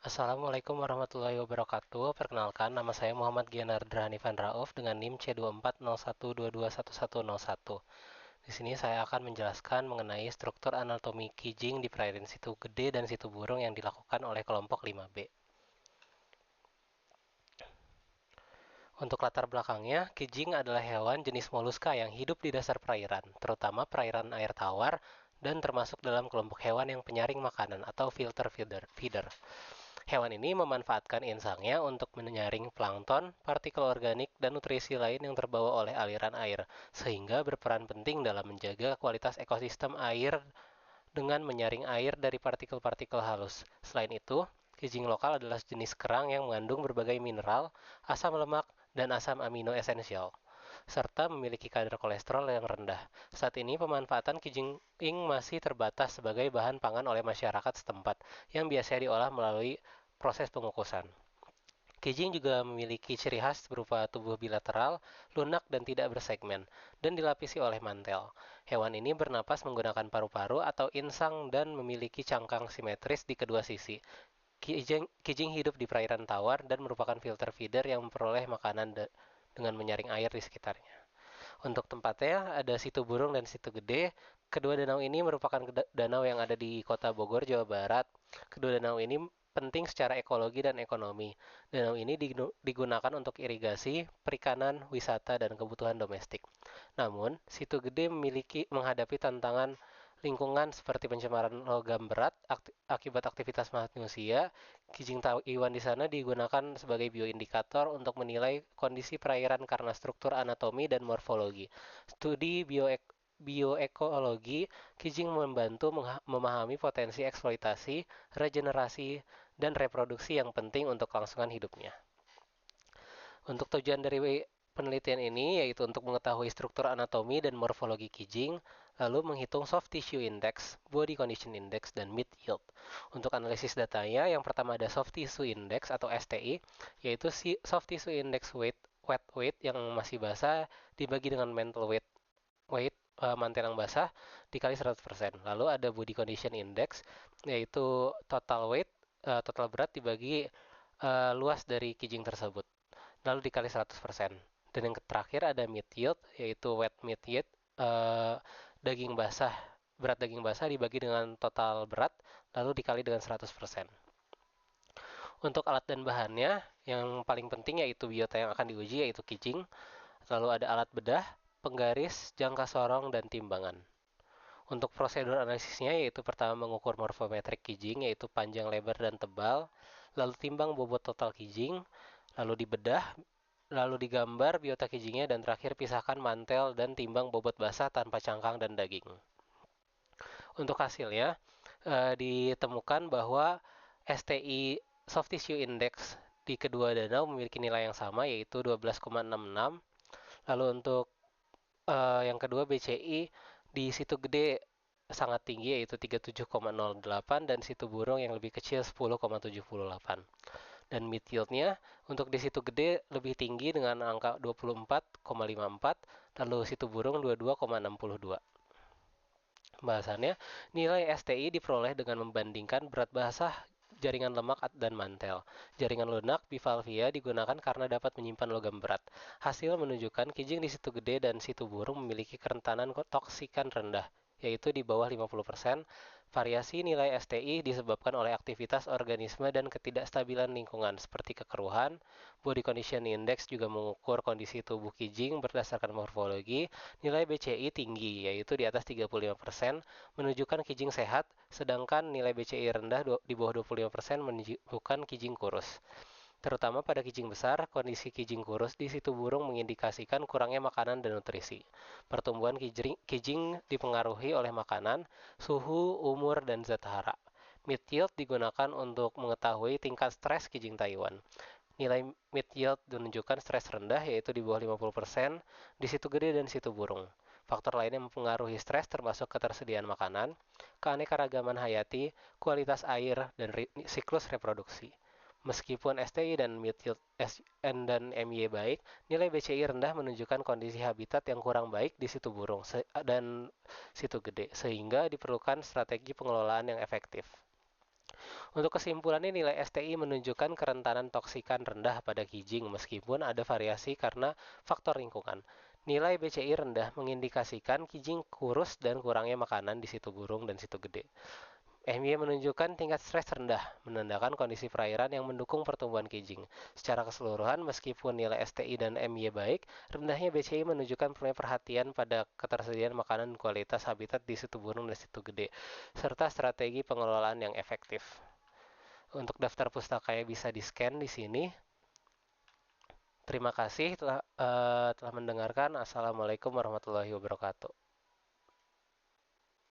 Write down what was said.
Assalamualaikum warahmatullahi wabarakatuh. Perkenalkan, nama saya Muhammad Gianardra Hanifan Rauf dengan NIM C2401221101. Di sini saya akan menjelaskan mengenai struktur anatomi kijing di perairan situ gede dan situ burung yang dilakukan oleh kelompok 5B. Untuk latar belakangnya, kijing adalah hewan jenis moluska yang hidup di dasar perairan, terutama perairan air tawar dan termasuk dalam kelompok hewan yang penyaring makanan atau filter feeder. Hewan ini memanfaatkan insangnya untuk menyaring plankton, partikel organik, dan nutrisi lain yang terbawa oleh aliran air, sehingga berperan penting dalam menjaga kualitas ekosistem air dengan menyaring air dari partikel-partikel halus. Selain itu, kijing lokal adalah jenis kerang yang mengandung berbagai mineral, asam lemak, dan asam amino esensial, serta memiliki kadar kolesterol yang rendah. Saat ini pemanfaatan kijing masih terbatas sebagai bahan pangan oleh masyarakat setempat yang biasanya diolah melalui proses pengukusan. Kijing juga memiliki ciri khas berupa tubuh bilateral, lunak dan tidak bersegmen, dan dilapisi oleh mantel. Hewan ini bernapas menggunakan paru-paru atau insang dan memiliki cangkang simetris di kedua sisi. Kijing hidup di perairan tawar dan merupakan filter feeder yang memperoleh makanan dengan menyaring air di sekitarnya. Untuk tempatnya ada Situ Burung dan Situ Gede. Kedua danau ini merupakan danau yang ada di Kota Bogor, Jawa Barat. Kedua danau ini penting secara ekologi dan ekonomi. Danau ini digunakan untuk irigasi, perikanan, wisata, dan kebutuhan domestik. Namun, Situ Gede menghadapi tantangan lingkungan seperti pencemaran logam berat akibat aktivitas manusia. Kijing Taiwan di sana digunakan sebagai bioindikator untuk menilai kondisi perairan karena struktur anatomi dan morfologi. Studi bioekologi kijing membantu memahami potensi eksploitasi, regenerasi, dan reproduksi yang penting untuk kelangsungan hidupnya. Untuk tujuan dari penelitian ini yaitu untuk mengetahui struktur anatomi dan morfologi kijing, lalu menghitung soft tissue index, body condition index, dan meat yield. Untuk analisis datanya, yang pertama ada soft tissue index atau STI, yaitu soft tissue index wet weight yang masih basah dibagi dengan mental weight mantel yang basah dikali 100%. Lalu ada body condition index, yaitu total berat dibagi luas dari kijing tersebut lalu dikali 100%. Dan yang terakhir ada meat yield, yaitu wet meat yield, eh, daging basah, berat daging basah dibagi dengan total berat, lalu dikali dengan 100%. Untuk alat dan bahannya, yang paling penting yaitu biota yang akan diuji, yaitu kijing. Lalu ada alat bedah, penggaris, jangka sorong, dan timbangan. Untuk prosedur analisisnya, yaitu pertama mengukur morfometrik kijing, yaitu panjang, lebar, dan tebal. Lalu timbang bobot total kijing, lalu dibedah, lalu digambar biota kijingnya dan terakhir pisahkan mantel dan timbang bobot basah tanpa cangkang dan daging. Untuk hasilnya, ditemukan bahwa STI Soft Tissue Index di kedua danau memiliki nilai yang sama yaitu 12,66. Lalu untuk yang kedua BCI di Situ Gede sangat tinggi yaitu 37,08 dan Situ Burung yang lebih kecil 10,78. Dan mid yield-nya untuk di Situ Gede lebih tinggi dengan angka 24,54, lalu Situ Burung 22,62. Bahasannya, nilai STI diperoleh dengan membandingkan berat basah jaringan lemak dan mantel. Jaringan lunak bivalvia digunakan karena dapat menyimpan logam berat. Hasil menunjukkan kijing di Situ Gede dan Situ Burung memiliki kerentanan toksikan rendah, yaitu di bawah 50%. Variasi nilai STI disebabkan oleh aktivitas organisme dan ketidakstabilan lingkungan seperti kekeruhan. Body Condition Index juga mengukur kondisi tubuh kijing berdasarkan morfologi. Nilai BCI tinggi, yaitu di atas 35%, menunjukkan kijing sehat, sedangkan nilai BCI rendah di bawah 25% menunjukkan kijing kurus. Terutama pada kijing besar, kondisi kijing kurus di Situ Burung mengindikasikan kurangnya makanan dan nutrisi. Pertumbuhan kijing dipengaruhi oleh makanan, suhu, umur, dan zat hara. Meat yield digunakan untuk mengetahui tingkat stres kijing Taiwan. Nilai meat yield menunjukkan stres rendah yaitu di bawah 50% di Situ Gede dan Situ Burung. Faktor lain yang mempengaruhi stres termasuk ketersediaan makanan, keanekaragaman hayati, kualitas air, dan siklus reproduksi. Meskipun STI dan dan MY baik, nilai BCI rendah menunjukkan kondisi habitat yang kurang baik di Situ Burung dan Situ Gede, sehingga diperlukan strategi pengelolaan yang efektif. Untuk kesimpulannya, nilai STI menunjukkan kerentanan toksikan rendah pada kijing meskipun ada variasi karena faktor lingkungan. Nilai BCI rendah mengindikasikan kijing kurus dan kurangnya makanan di situ burung dan situ gede. MY menunjukkan tingkat stres rendah, menandakan kondisi perairan yang mendukung pertumbuhan kijing. Secara keseluruhan, meskipun nilai STI dan MY baik, rendahnya BCI menunjukkan perhatian pada ketersediaan makanan dan kualitas habitat di situ burung dan situ gede, serta strategi pengelolaan yang efektif. Untuk daftar pustaka bisa di-scan di sini. Terima kasih telah mendengarkan. Assalamualaikum warahmatullahi wabarakatuh.